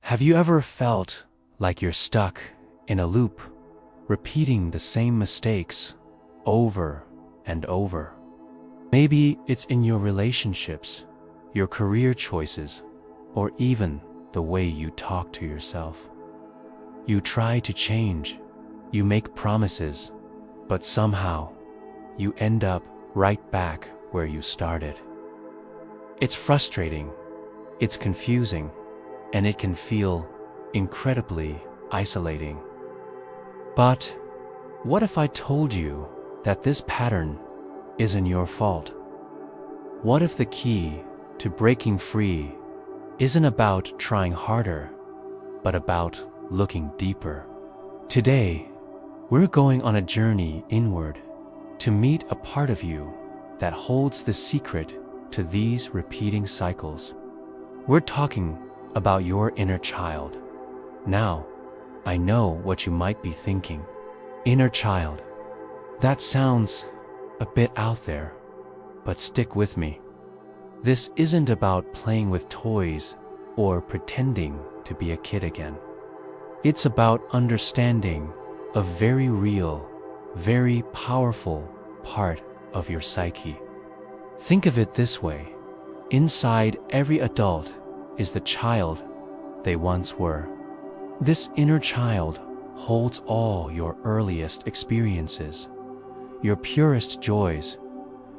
Have you ever felt like you're stuck in a loop, repeating the same mistakes over and over? Maybe it's in your relationships, your career choices, or even the way you talk to yourself. You try to change, you make promises, but somehow you end up right back where you started. It's frustrating, it's confusing, and it can feel incredibly isolating. But what if I told you that this pattern isn't your fault? What if the key to breaking free isn't about trying harder, but about looking deeper? Today, we're going on a journey inward to meet a part of you that holds the secret to these repeating cycles. We're talking about your inner child. Now, I know what you might be thinking. Inner child. That sounds a bit out there, but stick with me. This isn't about playing with toys or pretending to be a kid again. It's about understanding a very real, very powerful part of your psyche. Think of it this way. Inside every adult is the child they once were. This inner child holds all your earliest experiences, your purest joys,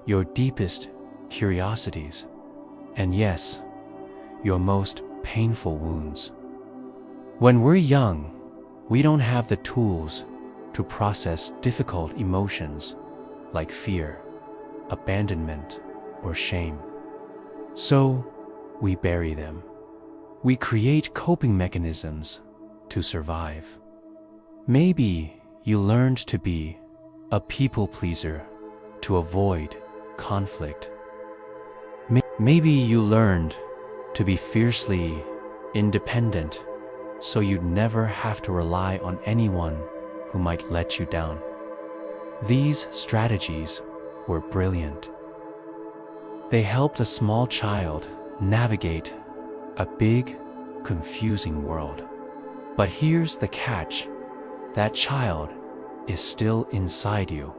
your deepest curiosities, and yes, your most painful wounds. When we're young, we don't have the tools to process difficult emotions like fear, abandonment, or shame. So, we bury them. We create coping mechanisms to survive. Maybe you learned to be a people pleaser to avoid conflict. Maybe you learned to be fiercely independent so you'd never have to rely on anyone who might let you down. These strategies were brilliant. They helped a small child navigate a big, confusing world. But here's the catch. That child is still inside you,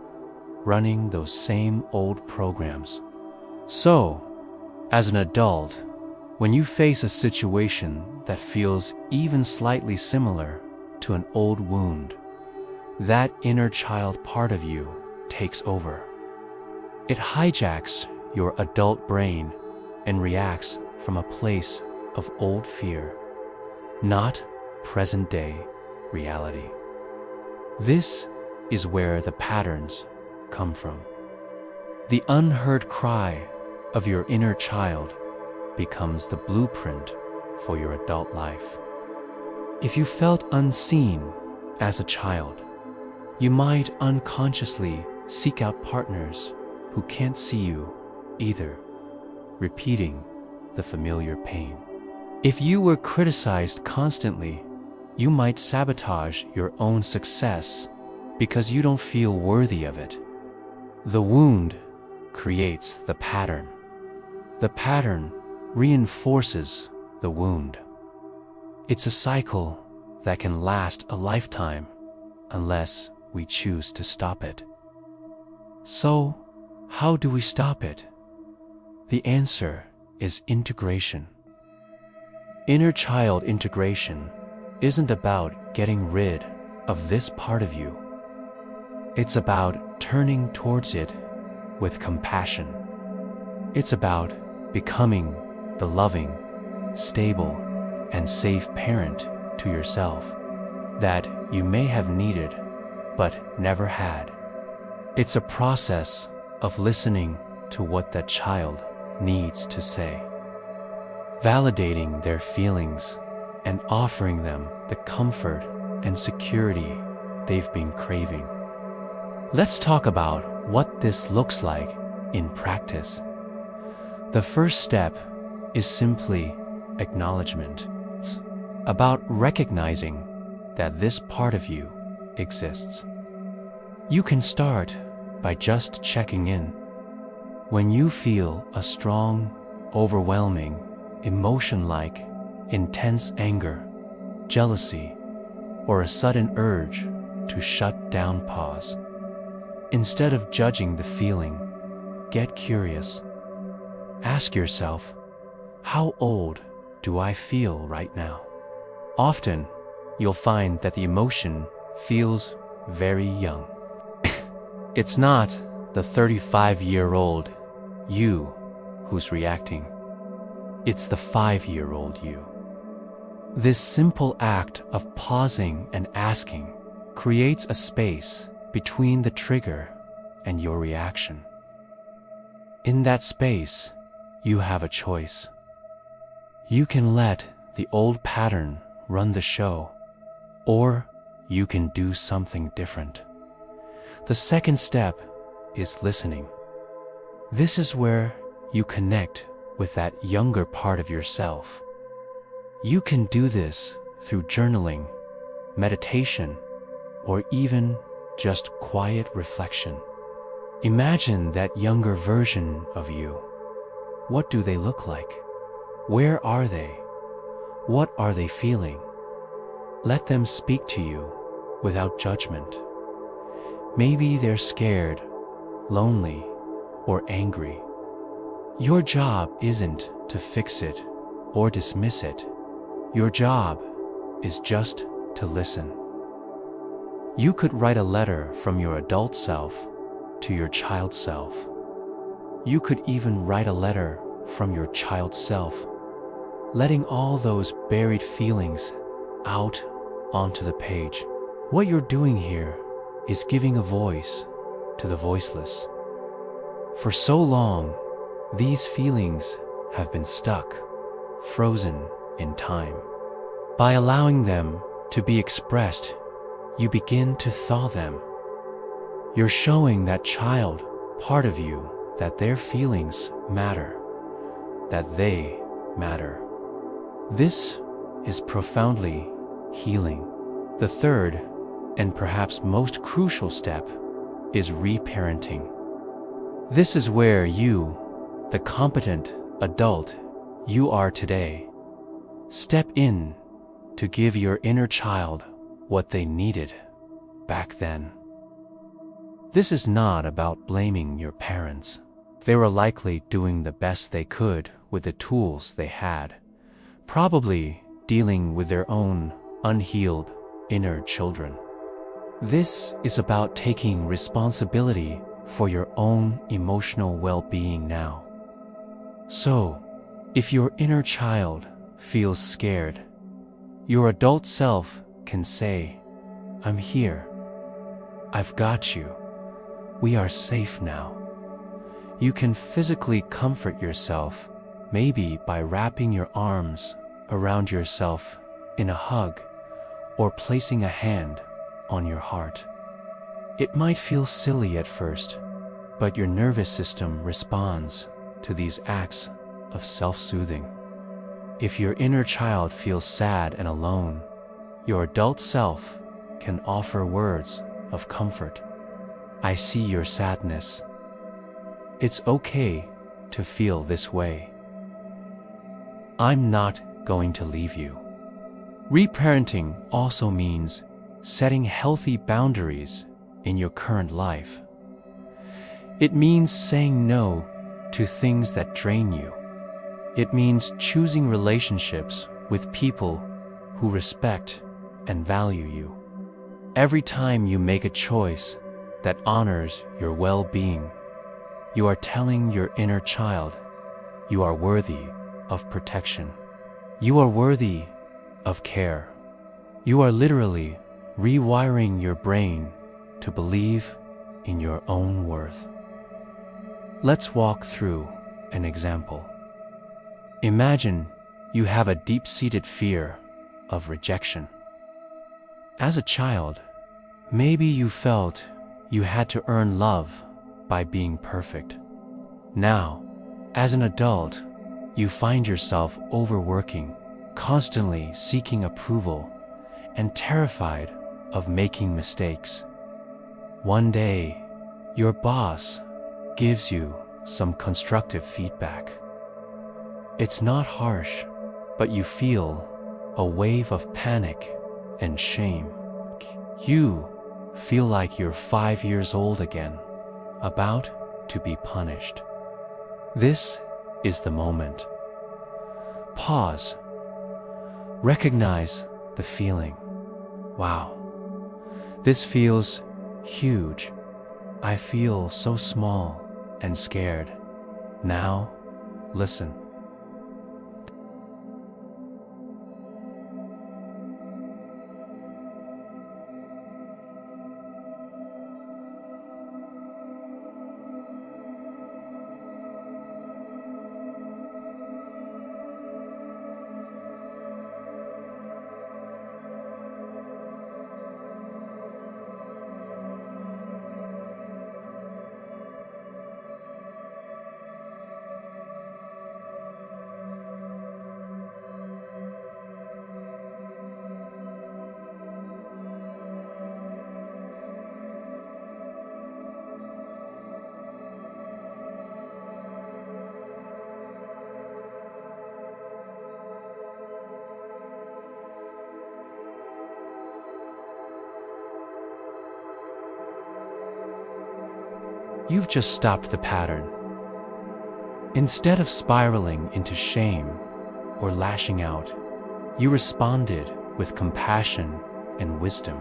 running those same old programs. So, as an adult, when you face a situation that feels even slightly similar to an old wound, that inner child part of you takes over. It hijacks your adult brain and reacts from a place of old fear, not present-day reality. This is where the patterns come from. The unheard cry of your inner child becomes the blueprint for your adult life. If you felt unseen as a child, you might unconsciously seek out partners who can't see you either, repeating the familiar pain. If you were criticized constantly, you might sabotage your own success because you don't feel worthy of it. The wound creates the pattern. The pattern reinforces the wound. It's a cycle that can last a lifetime unless we choose to stop it. So, how do we stop it? The answer is integration. Inner child integration isn't about getting rid of this part of you. It's about turning towards it with compassion. It's about becoming the loving, stable, and safe parent to yourself that you may have needed but never had. It's a process of listening to what that child needs to say, validating their feelings and offering them the comfort and security they've been craving. Let's talk about what this looks like in practice. The first step is simply acknowledgement. It's about recognizing that this part of you exists. You can start by just checking in. When you feel a strong, overwhelming emotion like intense anger jealousy, or a sudden urge to shut down. Pause. Instead of judging the feeling, get curious. Ask yourself, how old do I feel right now? Often, you'll find that the emotion feels very young. It's not the 35-year-old you who's reacting. It's the 5-year-old you. This simple act of pausing and asking creates a space between the trigger and your reaction. In that space, you have a choice. You can let the old pattern run the show, or you can do something different. The second step is listening. This is where you connect with that younger part of yourself. You can do this through journaling, meditation, or even just quiet reflection. Imagine that younger version of you. What do they look like? Where are they? What are they feeling? Let them speak to you without judgment. Maybe they're scared, lonely, or angry. Your job isn't to fix it or dismiss it. Your job is just to listen. You could write a letter from your adult self to your child self. You could even write a letter from your child self, letting all those buried feelings out onto the page. What you're doing here is giving a voice to the voiceless. For so long, these feelings have been stuck, frozen in time. By allowing them to be expressed, you begin to thaw them. You're showing that child part of you that their feelings matter, that they matter. This is profoundly healing. The third, and perhaps most crucial step, is reparenting. This is where you, the competent adult you are today, step in to give your inner child what they needed back then. This is not about blaming your parents. They were likely doing the best they could with the tools they had, probably dealing with their own unhealed inner children. This is about taking responsibility for your own emotional well-being now. So, if your inner child feels scared, your adult self can say, "I'm here. I've got you. We are safe now." You can physically comfort yourself, maybe by wrapping your arms around yourself in a hug or placing a hand on your heart. It might feel silly at first, but your nervous system responds to these acts of self-soothing. If your inner child feels sad and alone, your adult self can offer words of comfort. "I see your sadness. It's okay to feel this way. I'm not going to leave you." Reparenting also means setting healthy boundaries in your current life. It means saying no to things that drain you. It means choosing relationships with people who respect and value you. Every time you make a choice that honors your well-being, you are telling your inner child you are worthy of protection. You are worthy of care. You are literally rewiring your brain to believe in your own worth. Let's walk through an example. Imagine you have a deep-seated fear of rejection. As a child, maybe you felt you had to earn love by being perfect. Now, as an adult, you find yourself overworking, constantly seeking approval, and terrified of making mistakes. One day, your boss gives you some constructive feedback. It's not harsh, but you feel a wave of panic and shame. You feel like you're 5 years old again, about to be punished. This is the moment. Pause. Recognize the feeling. Wow, this feels huge. I feel so small and scared. Now, listen. You've just stopped the pattern. Instead of spiraling into shame or lashing out, you responded with compassion and wisdom.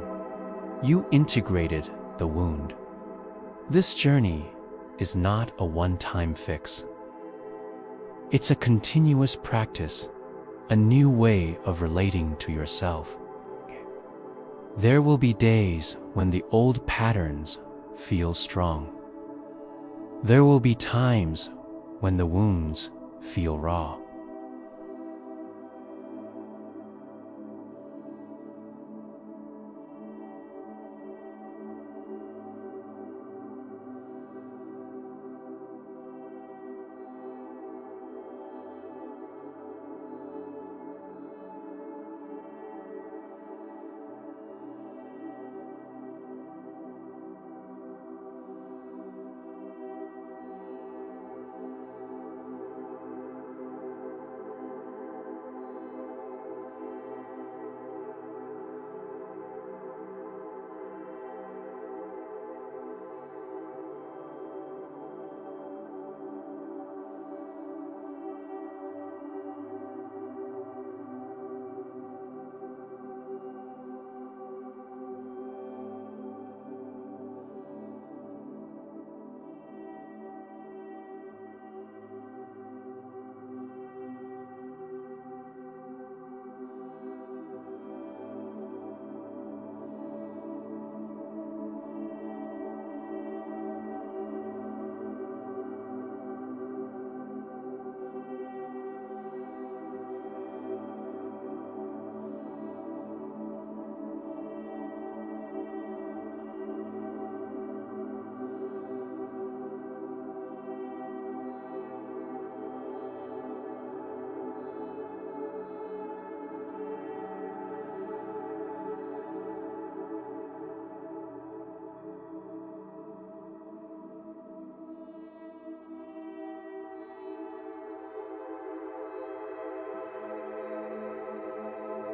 You integrated the wound. This journey is not a one-time fix. It's a continuous practice, a new way of relating to yourself. There will be days when the old patterns feel strong. There will be times when the wounds feel raw.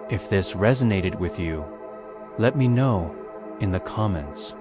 If this resonated with you, let me know in the comments.